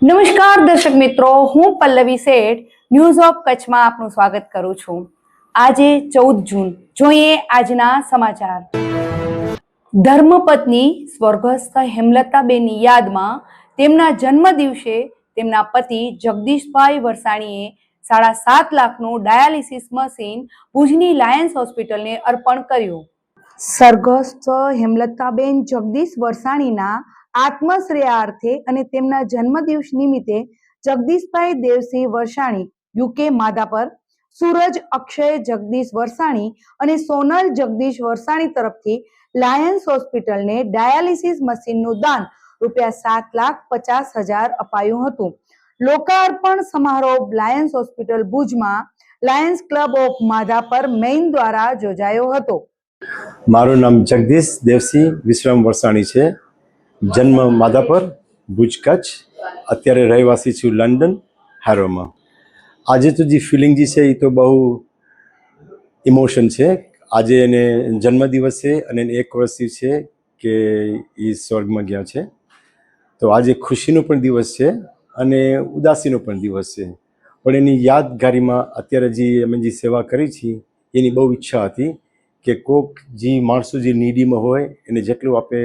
નમસ્કાર દર્શક મિત્રો, હું પલ્લવી શેઠ ન્યૂઝ ઓફ કચ્છમાં આપનું સ્વાગત કરું છું। આજે 14 જૂન જોઈએ આજના સમાચાર। ધર્મપત્ની સ્વર્ગસ્થ હેમલતાબેનની યાદમાં તેમના જન્મદિવસે તેમના પતિ જગદીશભાઈ વરસાણીએ 7.5 લાખનું ડાયાલિસિસ મશીન ભુજની લાયન્સ હોસ્પિટલને અર્પણ કર્યું। સ્વર્ગસ્થ હેમલતાબેન જગદીશ વરસાણીના આત્મશ્રેયાર્થે અને તેમના જન્મદિવસ નિમિત્તે જગદીશભાઈ દેવસિંહ વરસાણી, યુકે માધાપર, સૂરજ અક્ષય જગદીશ વરસાણી અને સોનલ જગદીશ વરસાણી તરફથી લાયન્સ હોસ્પિટલને ડાયાલિસિસ મશીનનું દાન ₹7,50,000 અપાયું હતું। લોકાર્પણ સમારોહ લાયન્સ હોસ્પિટલ ભુજમાં Lions club of Madhapar main દ્વારા યોજાયો હતો। મારું નામ જગદીશ દેવસિંહ વિશ્રામ વરસાણી છે। જન્મ માધાપર, ભુજ, કચ્છ। અત્યારે રહેવાસી છું લંડન, હેરોમાં। આજે તો જે ફિલિંગ જે છે એ તો બહુ ઇમોશન છે। આજે એને જન્મદિવસ છે અને 1 વર્ષથી છે કે એ સ્વર્ગમાં ગયા છે। તો આજે ખુશીનો પણ દિવસ છે અને ઉદાસીનો પણ દિવસ છે। પણ એની યાદગારીમાં અત્યારે જે અમે જે સેવા કરી છે એની બહુ ઈચ્છા હતી કે કોઈક જે માણસો જે નીડીમાં હોય એને જેટલું આપણે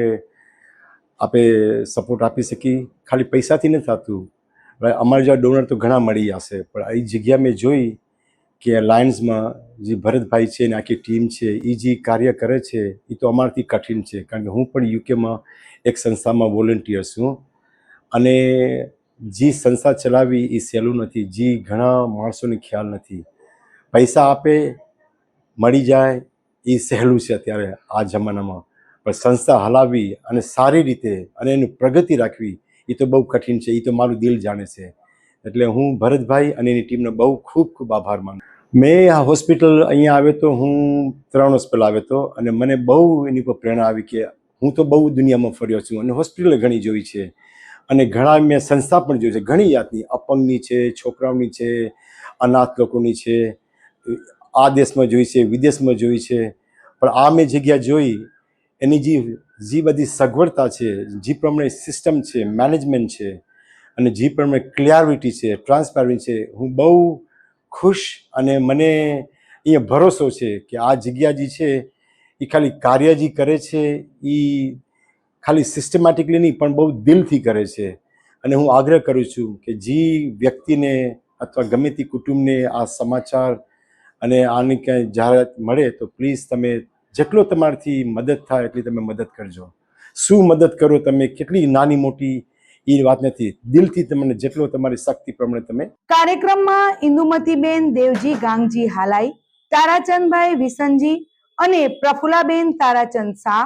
સપોર્ટ આપી શકીએ। ખાલી પૈસાથી નથી થતું, અમારા જેવા ડોનર તો ઘણા મળી જશે, પણ એ જગ્યા મેં જોઈ કે લાયન્સમાં જે ભરતભાઈ છે ને આખી ટીમ છે એ જે કાર્ય કરે છે એ તો અમારાથી કઠિન છે, કારણ કે હું પણ યુકેમાં એક સંસ્થામાં વોલન્ટિયર છું અને જે સંસ્થા ચલાવી એ સહેલું નથી। જે ઘણા માણસોને ખ્યાલ નથી, પૈસા આપે મળી જાય એ સહેલું છે અત્યારે આ જમાનામાં, પણ સંસ્થા હલાવવી અને સારી રીતે અને એની પ્રગતિ રાખવી એ તો બહુ કઠિન છે। એ તો મારું દિલ જાણે છે। એટલે હું ભરતભાઈ અને એની ટીમનો બહુ ખૂબ આભાર માનું। મેં આ હોસ્પિટલ અહીંયા આવ્યો તો હું 3 વર્ષ પહેલાં આવ્યો હતો અને મને બહુ એની પર પ્રેરણા આવી કે હું તો બહુ દુનિયામાં ફર્યો છું અને હોસ્પિટલ ઘણી જોઈ છે અને ઘણા મેં સંસ્થા પણ જોઈ છે, ઘણી જાતની, અપંગની છે, છોકરાઓની છે, અનાથ લોકોની છે, આ દેશમાં જોઈ છે, વિદેશમાં જોઈ છે, પણ આ મેં જગ્યા જોઈ એની જે બધી સગવડતા છે, જે પ્રમાણે સિસ્ટમ છે, મેનેજમેન્ટ છે અને જે પ્રમાણે ક્લિયરિટી છે, ટ્રાન્સપેરન્સી છે, હું બહુ ખુશ અને મને અહીંયા ભરોસો છે કે આ જગ્યા જે છે એ ખાલી કાર્ય જે કરે છે એ ખાલી સિસ્ટમેટિકલી નહીં પણ બહુ દિલથી કરે છે। અને હું આગ્રહ કરું છું કે જે વ્યક્તિને અથવા ગમે તે કુટુંબને આ સમાચાર અને આની ક્યાંય જાહેરાત મળે તો પ્લીઝ તમે જેટલો તમારાથી મદદ થાય એટલી તમે મદદ કરજો। શું મદદ કરો તમે, કેટલી નાની મોટી એ વાત નથી, દિલથી તમને જેટલો તમારી શક્તિ પ્રમાણે તમે। કાર્યક્રમમાં ઇન્દુમતીબેન દેવજી ગાંગજી હાલાઈ, તારાચંદભાઈ વિસનજી અને પ્રફુલાબેન તારાચંદ શાહ,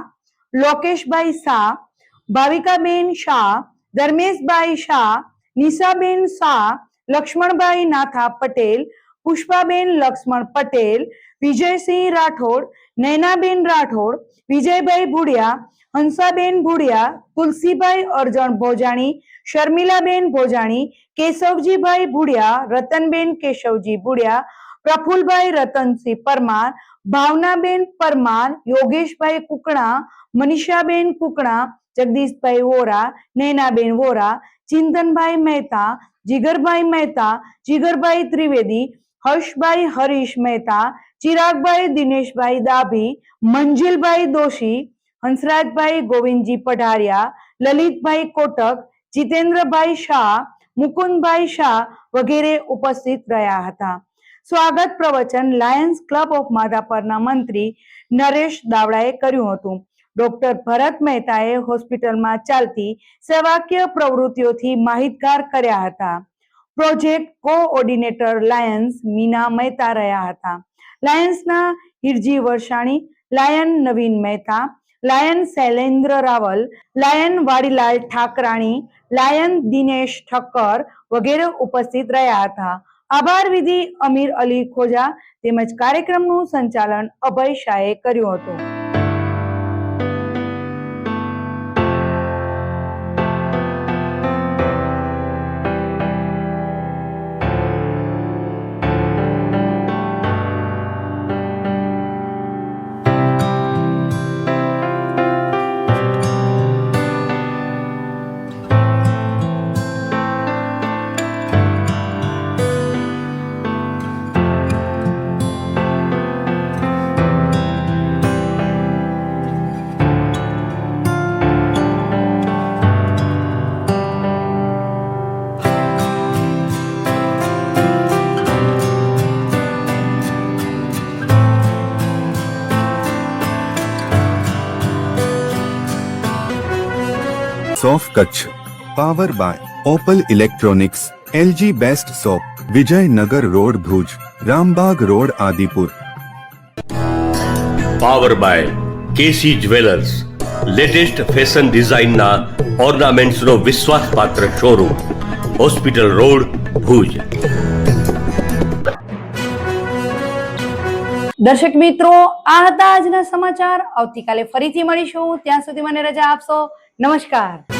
લોકેશભાઈ શાહ, ભાવિકાબેન શાહ, ધર્મેશભાઈ શાહ, નિશાબેન શાહ, લક્ષ્મણભાઈ નાથા પટેલ, પુષ્પાબેન લક્ષ્મણ પટેલ, વિજયસિંહ રાઠોડ, નૈનાબેન રાઠોડ, વિજયભાઈ ભુડિયા, હંસાબેન ભુડિયા, તુલસીભાઈ અરજણ ભોજાણી, શર્મિલાબેન ભોજાણી, કેશવજીભાઈ ભુડિયા, રતનબેન કેશવજી ભુડિયા, પ્રફુલભાઈ રતનસિંહ પરમાર, ભાવનાબેન પરમાર, યોગેશભાઈ કુકણા, મનીષાબેન કુકણા, જગદીશભાઈ વોરા, નૈનાબેન વોરા, ચિંતનભાઈ મહેતા, જીગરભાઈ મહેતા, જીગરભાઈ ત્રિવેદી, હર્ષભાઈ હરીશ મહેતા, ચિરાગભાઈ દિનેશભાઈ દાભી, મંજિલભાઈ દોશી, હંસરાજભાઈ ગોવિંદજી પઢારિયા, લલિતભાઈ કોટક, જીતેન્દ્રભાઈ શાહ, મુકુંદભાઈ શાહ વગેરે ઉપસ્થિત રહ્યા હતા। સ્વાગત પ્રવચન લાયન્સ ક્લબ ઓફ માધાપરના મંત્રી નરેશ દાવડાએ કર્યું હતું। ડોક્ટર ભરત મહેતાએ હોસ્પિટલમાં ચાલતી સેવાકીય પ્રવૃત્તિઓથી માહિતગાર કર્યા હતા। Project coordinator lions Meena Mehta રહ્યા હતા। લાયન્સના Hirji Varsani, lion Navin Mehta, lion Shailendra Raval, lion Vadilal Thakrani, lion Dinesh Thakkar વગેરે ઉપસ્થિત રહ્યા હતા। આભાર વિધિ અમીર અલી ખોજા તેમજ કાર્યક્રમનું સંચાલન અભય શાહે કર્યું હતું। સોફ Kutch power by Opal electronics LG best shop Vijaynagar road Bhuj Rambag road Adipur power by KC jewellers latest fashion ડિઝાઇનના ઓર્નામેન્ટ્સનો વિશ્વાસપાત્ર શોરૂમ હોસ્પિટલ રોડ ભુજ. દર્શક મિત્રો, આ હતા આજના સમાચાર. આવતીકાલે ફરીથી મળીશું. ત્યાં સુધી મને રજા આપશો. નમસ્કાર.